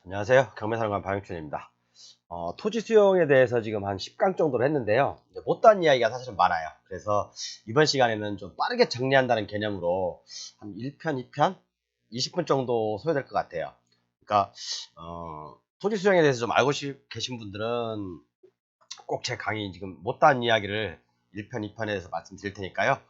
안녕하세요. 경매사령관 박영춘입니다. 토지 수용에 대해서 지금 한 10강 정도를 했는데요. 못다한 이야기가 사실은 많아요. 그래서 이번 시간에는 좀 빠르게 정리한다는 개념으로 한 1편, 2편, 20분 정도 소요될 것 같아요. 그러니까 토지 수용에 대해서 좀 알고 계신 분들은 꼭 제 강의 지금 못다한 이야기를 1편, 2편에 대해서 말씀드릴 테니까요.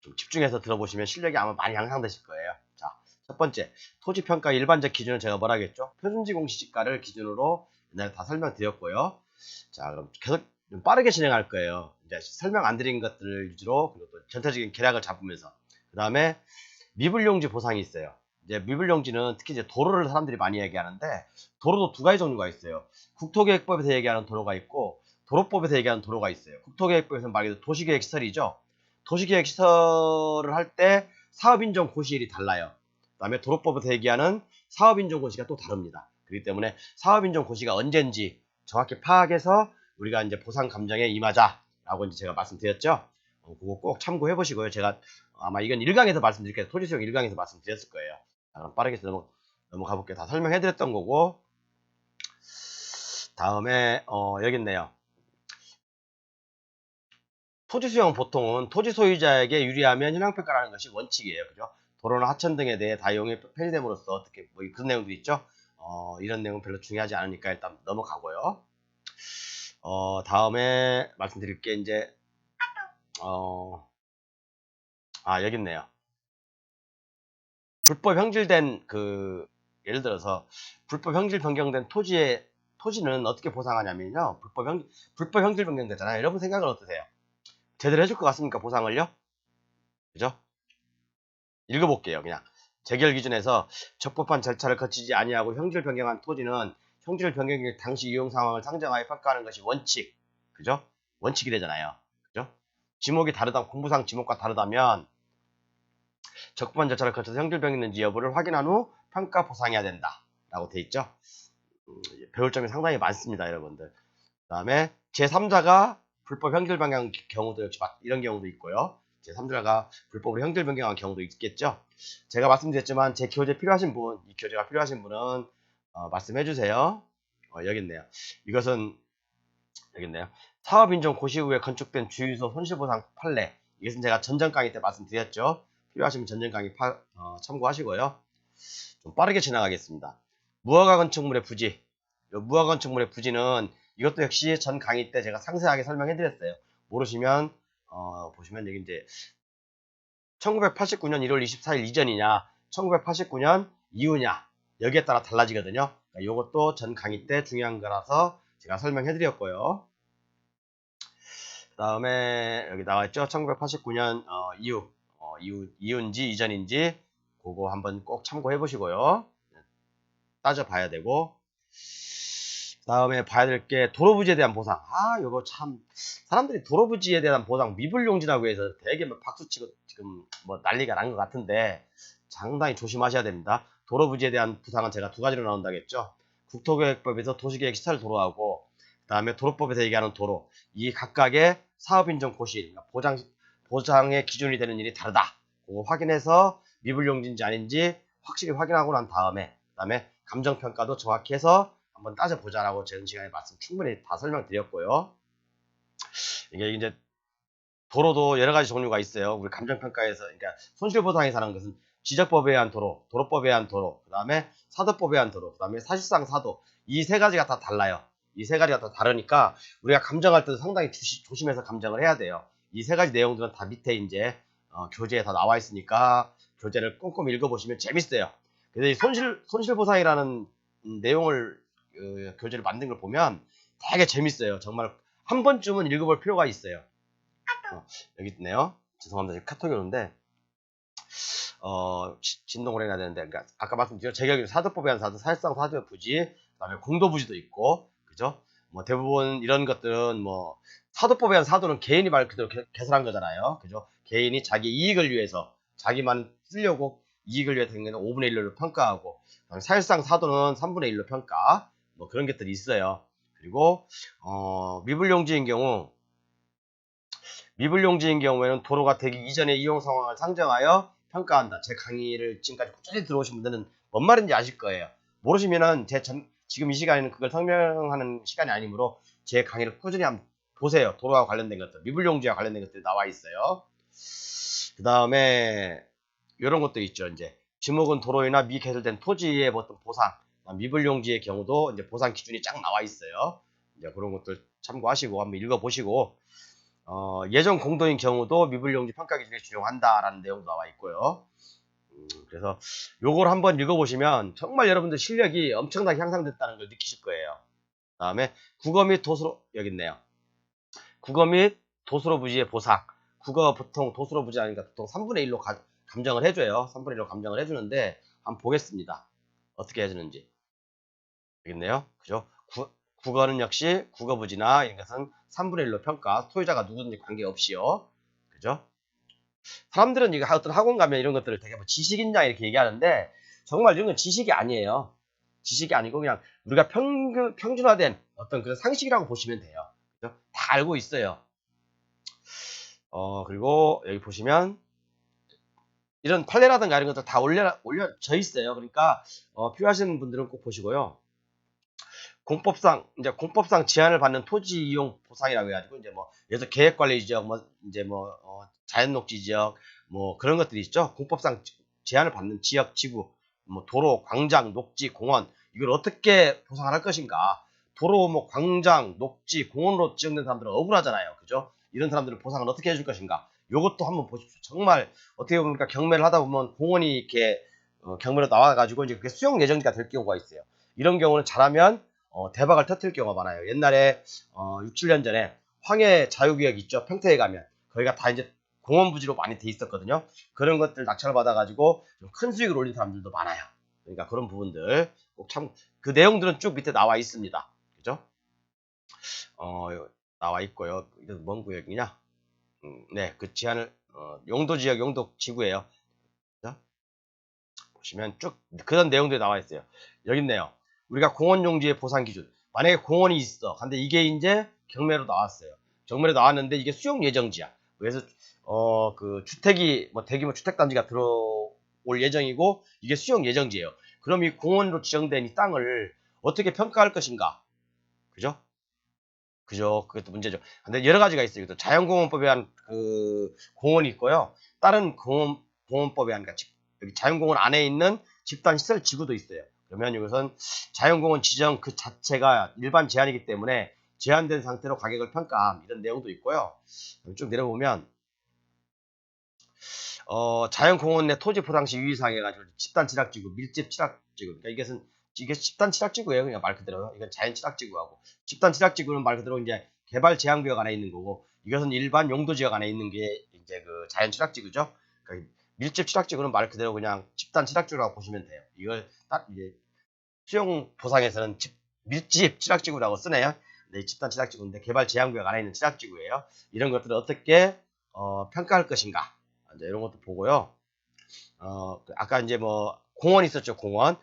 좀 집중해서 들어보시면 실력이 아마 많이 향상되실 거예요. 자, 첫 번째, 토지평가 일반적 기준은 제가 뭐라 하겠죠? 표준지공시지가를 기준으로 옛날에 다 설명드렸고요. 자, 그럼 계속 좀 빠르게 진행할 거예요. 이제 설명 안 드린 것들 위주로, 그리고 또 전체적인 계략을 잡으면서. 그 다음에 미불용지 보상이 있어요. 이제 미불용지는 특히 이제 도로를 사람들이 많이 얘기하는데, 도로도 두 가지 종류가 있어요. 국토계획법에서 얘기하는 도로가 있고, 도로법에서 얘기하는 도로가 있어요. 국토계획법에서는 말 그대로 도시계획시설이죠. 도시계획시설을 할 때 사업인정 고시일이 달라요. 그 다음에 도로법에서 얘기하는 사업인정 고시가 또 다릅니다. 그렇기 때문에 사업인정 고시가 언젠지 정확히 파악해서 우리가 이제 보상 감정에 임하자라고 이제 제가 말씀드렸죠. 그거 꼭 참고해 보시고요. 제가 아마 이건 1강에서 말씀드릴게요. 토지수용 1강에서 말씀드렸을 거예요. 자, 그럼 빠르게 넘어가 볼게요. 다 설명해 드렸던 거고, 다음에 여기 있네요. 토지 수용은 보통은 토지 소유자에게 유리하면 현황평가라는 것이 원칙이에요. 그죠? 도로나 하천 등에 대해 다용이 편의됨으로써 어떻게 뭐 그런 내용도 있죠. 이런 내용은 별로 중요하지 않으니까 일단 넘어가고요. 다음에 말씀드릴 게 이제 여기 있네요. 불법 형질된 예를 들어서 불법 형질 변경된 토지는 어떻게 보상하냐면요. 불법 형질 변경되잖아요. 여러분 생각은 어떠세요? 제대로 해줄 것 같습니까? 보상을요? 그죠? 읽어볼게요. 그냥 재결 기준에서 적법한 절차를 거치지 아니하고 형질 변경한 토지는 형질 변경 당시 이용 상황을 상정하여 평가하는 것이 원칙. 그죠? 원칙이 되잖아요. 그죠? 지목이 다르다, 공부상 지목과 다르다면 적법한 절차를 거쳐서 형질 변경인지 여부를 확인한 후 평가 보상해야 된다. 라고 돼 있죠. 배울 점이 상당히 많습니다, 여러분들. 그 다음에 제3자가 불법 형질 변경한 경우도 역시 이런 경우도 있고요. 제3자가 불법으로 형질 변경한 경우도 있겠죠. 제가 말씀드렸지만 제 교재 필요하신 분, 이 교재가 필요하신 분은 말씀해 주세요. 여기 있네요. 이것은 여기 있네요. 사업인정 고시 후에 건축된 주유소 손실보상 판례. 이것은 제가 전전 강의 때 말씀드렸죠. 필요하시면 전전 강의 참고하시고요. 좀 빠르게 지나가겠습니다. 무허가 건축물의 부지. 무허가 건축물의 부지는 이것도 역시 전 강의 때 제가 상세하게 설명해 드렸어요. 모르시면 보시면 여기 이제 1989년 1월 24일 이전이냐 1989년 이후냐 여기에 따라 달라지거든요. 이것도 전 강의 때 중요한 거라서 제가 설명해 드렸고요. 그 다음에 여기 나와있죠. 1989년 이후인지 이전인지 그거 한번 꼭 참고해 보시고요. 따져봐야 되고, 다음에 봐야 될 게 도로부지에 대한 보상. 요거 참 사람들이 도로부지에 대한 보상 미불용지라고 해서 되게 막 박수치고 지금 뭐 난리가 난 것 같은데 상당히 조심하셔야 됩니다. 도로부지에 대한 보상은 제가 두 가지로 나온다겠죠. 국토계획법에서 도시계획 시설 도로하고 그다음에 도로법에서 얘기하는 도로, 이 각각의 사업인정 고시 보장의 기준이 되는 일이 다르다. 그거 확인해서 미불용지인지 아닌지 확실히 확인하고 난 다음에 그다음에 감정평가도 정확히 해서 한번 따져보자라고 전 시간에 말씀 충분히 다 설명드렸고요. 이게 이제 도로도 여러 가지 종류가 있어요. 우리 감정평가에서, 그러니까 손실보상에서 하는 것은 지적법에 의한 도로, 도로법에 의한 도로, 그 다음에 사도법에 의한 도로, 그 다음에 사실상 사도. 이 세 가지가 다 달라요. 이 세 가지가 다 다르니까 우리가 감정할 때도 상당히 조심해서 감정을 해야 돼요. 이 세 가지 내용들은 다 밑에 이제 교재에 다 나와 있으니까 교재를 꼼꼼히 읽어보시면 재밌어요. 그래서 이 손실보상이라는 내용을 교재를 만든 걸 보면 되게 재밌어요. 정말 한 번쯤은 읽어볼 필요가 있어요. 여기 있네요. 죄송합니다. 지금 카톡이 오는데 진동을 해야 되는데, 그러니까 아까 말씀드린 제격이 사도법에 의한 사도, 사실상 사도의 부지, 그다음에 공도부지도 있고, 그죠? 뭐 대부분 이런 것들은 뭐 사도법에 의한 사도는 개인이 말 그대로 개설한 거잖아요, 그죠? 개인이 자기 이익을 위해서 자기만 쓰려고 이익을 위해 된 거는 5분의 1로 평가하고, 사실상 사도는 3분의 1로 평가, 뭐 그런 것들이 있어요. 그리고 미불용지인 경우에는 도로가 되기 이전의 이용 상황을 상정하여 평가한다. 제 강의를 지금까지 꾸준히 들어오신 분들은 뭔 말인지 아실 거예요. 모르시면은 지금 이 시간에는 그걸 설명하는 시간이 아니므로 제 강의를 꾸준히 한번 보세요. 도로와 관련된 것들, 미분용지와 관련된 것들이 나와 있어요. 그 다음에 이런 것도 있죠. 이제 지목은 도로이나 미개설된 토지의 어떤 보상, 미분용지의 경우도 이제 보상 기준이 쫙 나와 있어요. 이제 그런 것들 참고하시고 한번 읽어보시고, 예전 공도인 경우도 미분용지 평가 기준에 준용한다라는 내용도 나와 있고요. 그래서 요걸 한번 읽어보시면 정말 여러분들 실력이 엄청나게 향상됐다는 걸 느끼실 거예요. 다음에 국어 및 도수로, 여기 있네요. 국어 및 도수로 부지의 보상. 국어 보통 도수로 부지 아니니까 보통 3분의 1로 감정을 해줘요. 3분의 1로 감정을 해주는데 한번 보겠습니다. 어떻게 해주는지. 여기 있네요. 그죠? 국어는 역시 국어 부지나 이런 것은 3분의 1로 평가. 소유자가 누구든지 관계없이요. 그죠? 사람들은 이거 어떤 학원 가면 이런 것들을 되게 뭐 지식인냐 이렇게 얘기하는데 정말 이런 건 지식이 아니에요. 지식이 아니고 그냥 우리가 평준화된 어떤 그런 상식이라고 보시면 돼요. 그죠? 다 알고 있어요. 그리고 여기 보시면 이런 판례라든가 이런 것들 다 올려져 있어요. 그러니까 필요하신 분들은 꼭 보시고요. 공법상 제한을 받는 토지 이용 보상이라고 해가지고 이제 뭐 예를 들어 계획관리 지역 자연녹지 지역 뭐 그런 것들이 있죠. 공법상 제한을 받는 지역 지구 뭐 도로 광장 녹지 공원 이걸 어떻게 보상을 할 것인가. 도로 뭐 광장 녹지 공원으로 지정된 사람들은 억울하잖아요. 그죠? 이런 사람들은 보상을 어떻게 해줄 것인가. 요것도 한번 보십시오. 정말 어떻게 보니까 경매를 하다 보면 공원이 이렇게 경매로 나와가지고 이제 그게 수용 예정지가 될 경우가 있어요. 이런 경우는 잘하면 대박을 터뜨릴 경우가 많아요. 옛날에 6, 7년 전에 황해 자유구역 있죠. 평택에 가면 거기가 다 이제 공원 부지로 많이 돼 있었거든요. 그런 것들 낙찰을 받아가지고 큰 수익을 올린 사람들도 많아요. 그러니까 그런 부분들 꼭 그 내용들은 쭉 밑에 나와 있습니다. 그죠? 나와 있고요. 이게 뭔 구역이냐? 네, 그 제한을 용도 지역 용도 지구예요. 그죠? 보시면 쭉 그런 내용들이 나와 있어요. 여기 있네요. 우리가 공원 용지의 보상 기준. 만약에 공원이 있어. 근데 이게 이제 경매로 나왔어요. 경매로 나왔는데 이게 수용 예정지야. 그래서 그 주택이 뭐 대규모 주택 단지가 들어올 예정이고 이게 수용 예정지예요. 그럼 이 공원으로 지정된 이 땅을 어떻게 평가할 것인가? 그죠? 그죠? 그것도 문제죠. 근데 여러 가지가 있어요. 또 자연공원법에 한 그 공원이 있고요. 다른 공원법에 한 여기 자연공원 안에 있는 집단시설 지구도 있어요. 그러면 이것은 자연공원 지정 그 자체가 일반 제한이기 때문에 제한된 상태로 가격을 평가함 이런 내용도 있고요. 쭉 내려보면 자연공원 내 토지 포상시 유의사항 해가지고 집단 취락지구, 밀집 취락지구. 그러니까 이게 집단 취락지구예요. 그냥 말 그대로. 이건 자연 취락지구하고. 집단 취락지구는 말 그대로 이제 개발 제한구역 안에 있는 거고, 이것은 일반 용도 지역 안에 있는 게 이제 그 자연 취락지구죠. 그러니까 밀집 취락지구는 말 그대로 그냥 집단 취락지구라고 보시면 돼요. 이걸 딱 이제 수용 보상에서는 밀집 취락지구라고 쓰네요. 네, 집단 취락지구인데 개발 제한구역 안에 있는 취락지구예요. 이런 것들을 어떻게 평가할 것인가. 이제 이런 것도 보고요. 아까 이제 뭐 공원 있었죠, 공원.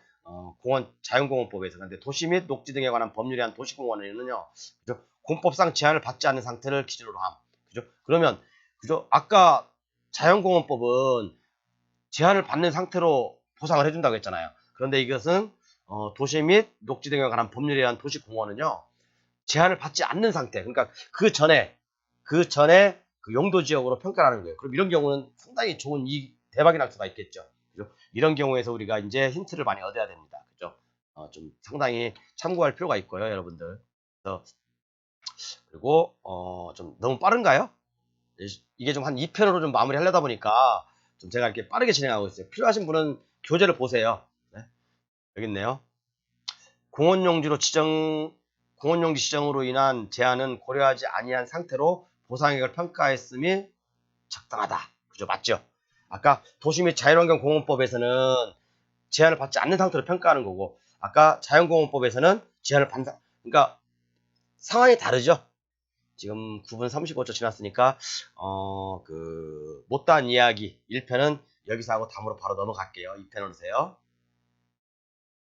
공원 자연공원법에서 근데 도시 및 녹지 등에 관한 법률에 한 도시공원에는요, 그죠? 공법상 제한을 받지 않는 상태를 기준으로 함. 그죠? 그러면 그죠? 아까 자연공원법은 제한을 받는 상태로 보상을 해준다고 했잖아요. 그런데 이것은 도시 및 녹지 등에 관한 법률에 의한 도시공원은요, 제한을 받지 않는 상태. 그러니까 그 전에 그 용도 지역으로 평가하는 거예요. 그럼 이런 경우는 상당히 좋은 대박이 날 수가 있겠죠. 그죠? 이런 경우에서 우리가 이제 힌트를 많이 얻어야 됩니다. 그죠? 좀 상당히 참고할 필요가 있고요, 여러분들. 그리고 좀 너무 빠른가요? 이게 좀 한 2편으로 좀 마무리하려다 보니까 좀 제가 이렇게 빠르게 진행하고 있어요. 필요하신 분은 교재를 보세요. 네? 여기 있네요. 공원용지 지정으로 인한 제한은 고려하지 아니한 상태로 보상액을 평가했음이 적당하다. 그죠? 맞죠? 아까 도시 및 자연환경공원법에서는 제한을 받지 않는 상태로 평가하는 거고, 아까 자연공원법에서는 제한을 받는 그러니까 상황이 다르죠? 지금 9분 35초 지났으니까 못다한 이야기 1편은 여기서 하고 다음으로 바로 넘어갈게요. 2편으로 오세요.